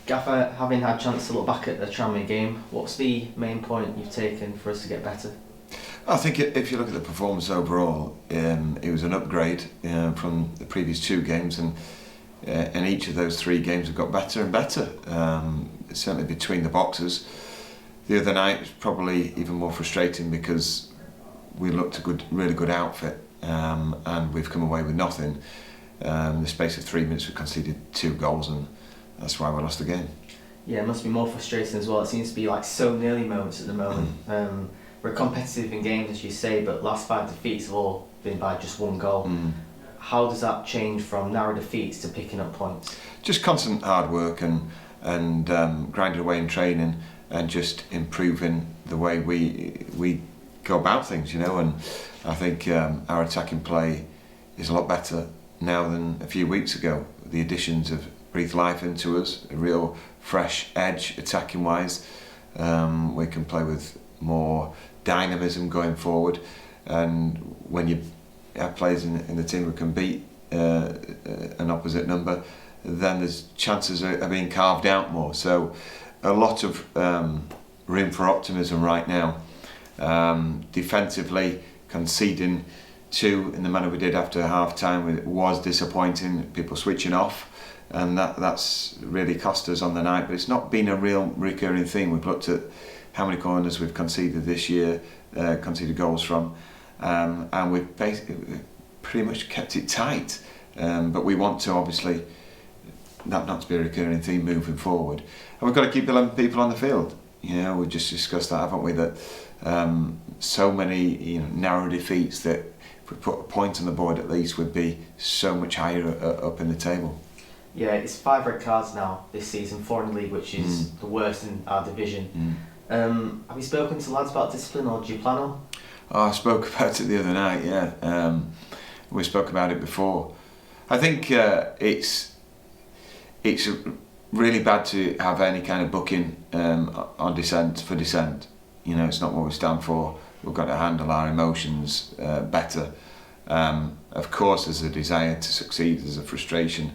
Gaffer, having had a chance to look back at the Tranmere game, what's the main point you've taken for us to get better? I think if you look at the performance overall, it was an upgrade from the previous two games, and each of those three games have got better and better. Certainly between the boxes. The other night was probably even more frustrating because we looked a really good outfit, and we've come away with nothing. In the space of 3 minutes we conceded 2 goals, and that's why we lost the game. Yeah, it must be more frustrating as well. It seems to be like so nearly moments at the moment. We're competitive in games, as you say, but last 5 defeats have all been by just 1 goal. How does that change from narrow defeats to picking up points? Just constant hard work and grinding away in training and just improving the way we go about things, and I think our attacking play is a lot better now than a few weeks ago. The additions have breathed life into us, a real fresh edge attacking wise. We can play with more dynamism going forward, and when you have players in the team who can beat an opposite number, then there's chances are being carved out more. So a lot of room for optimism right now. Defensively, conceding 2 in the manner we did after half time was disappointing. People switching off, and that's really cost us on the night. But it's not been a real recurring theme. We've looked at how many corners we've conceded this year, conceded goals from, and we've basically pretty much kept it tight. But we want to obviously that not to be a recurring theme moving forward, and we've got to keep 11 people on the field. We just discussed that, haven't we? That so many narrow defeats that if we put a point on the board at least would be so much higher up in the table. Yeah, it's 5 red cards now this season, 4 in the league, which is the worst in our division. Have you spoken to lads about discipline, or do you plan on? I spoke about it the other night, yeah. We spoke about it before. I think it's really bad to have any kind of booking on dissent for dissent. It's not what we stand for. We've got to handle our emotions better. Of course, there's a desire to succeed, there's a frustration.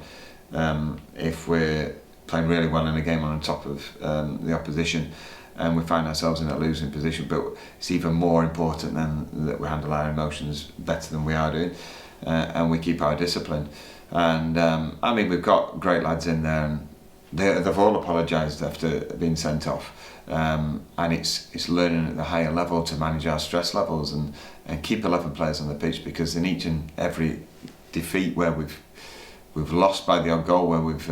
If we're playing really well in a game on top of the opposition and we find ourselves in a losing position, but it's even more important than that we handle our emotions better than we are doing, and we keep our discipline. And we've got great lads in there, and they've all apologised after being sent off, and it's learning at the higher level to manage our stress levels and keep 11 players on the pitch, because in each and every defeat where we've lost by the odd goal, where we've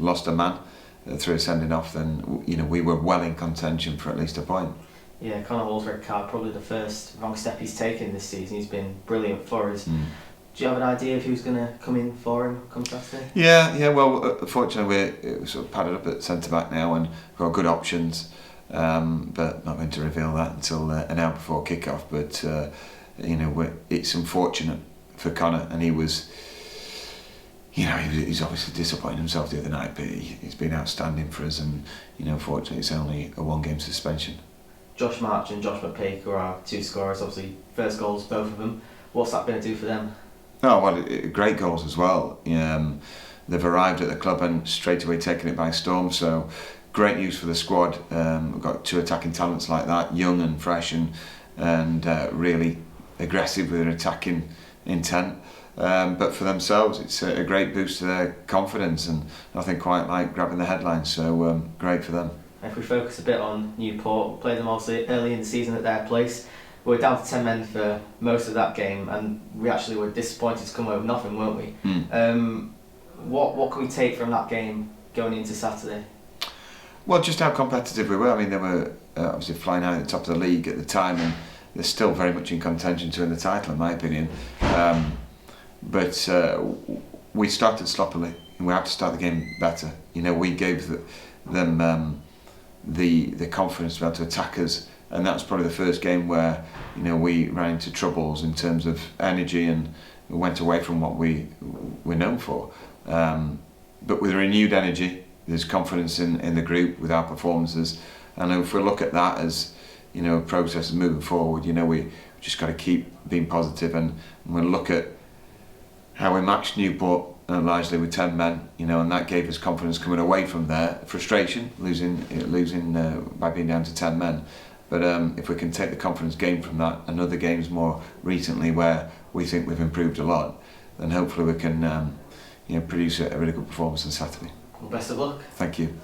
lost a man through a sending off, then we were well in contention for at least a point. Yeah, Connor Hall's red card, probably the first wrong step he's taken this season. He's been brilliant for us. Do you have an idea of who's going to come in for him come Saturday? Yeah. Well, fortunately we're sort of padded up at Centreback now and got good options, but not going to reveal that until an hour before kick-off. But it's unfortunate for Connor, and he was. He's obviously disappointed himself the other night, but he's been outstanding for us, and unfortunately it's only a 1-game suspension. Josh March and Josh McPake are our 2 scorers, obviously first goals, both of them. What's that going to do for them? Oh, well, great goals as well. They've arrived at the club and straight away taken it by storm, so great news for the squad. We've got 2 attacking talents like that, young and fresh and really aggressive with their attacking intent. But for themselves, it's a great boost to their confidence, and nothing quite like grabbing the headlines, so great for them. If we focus a bit on Newport, we played them obviously early in the season at their place. We were down to 10 men for most of that game, and we actually were disappointed to come away with nothing, weren't we? What can we take from that game going into Saturday? Well, just how competitive we were. They were obviously flying out at the top of the league at the time, and they're still very much in contention to win the title, in my opinion. But we started sloppily, and we had to start the game better. We gave them the confidence to be able to attack us, and that was probably the first game where we ran into troubles in terms of energy, and we went away from what we're known for. But with renewed energy, there's confidence in the group with our performances, and if we look at that as a process moving forward, we just got to keep being positive, and we'll look at how we matched Newport largely with 10 men, you know, and that gave us confidence coming away from there. Frustration, losing by being down to 10 men. But if we can take the confidence gained from that and other games more recently where we think we've improved a lot, then hopefully we can produce a really good performance on Saturday. Well, best of luck. Thank you.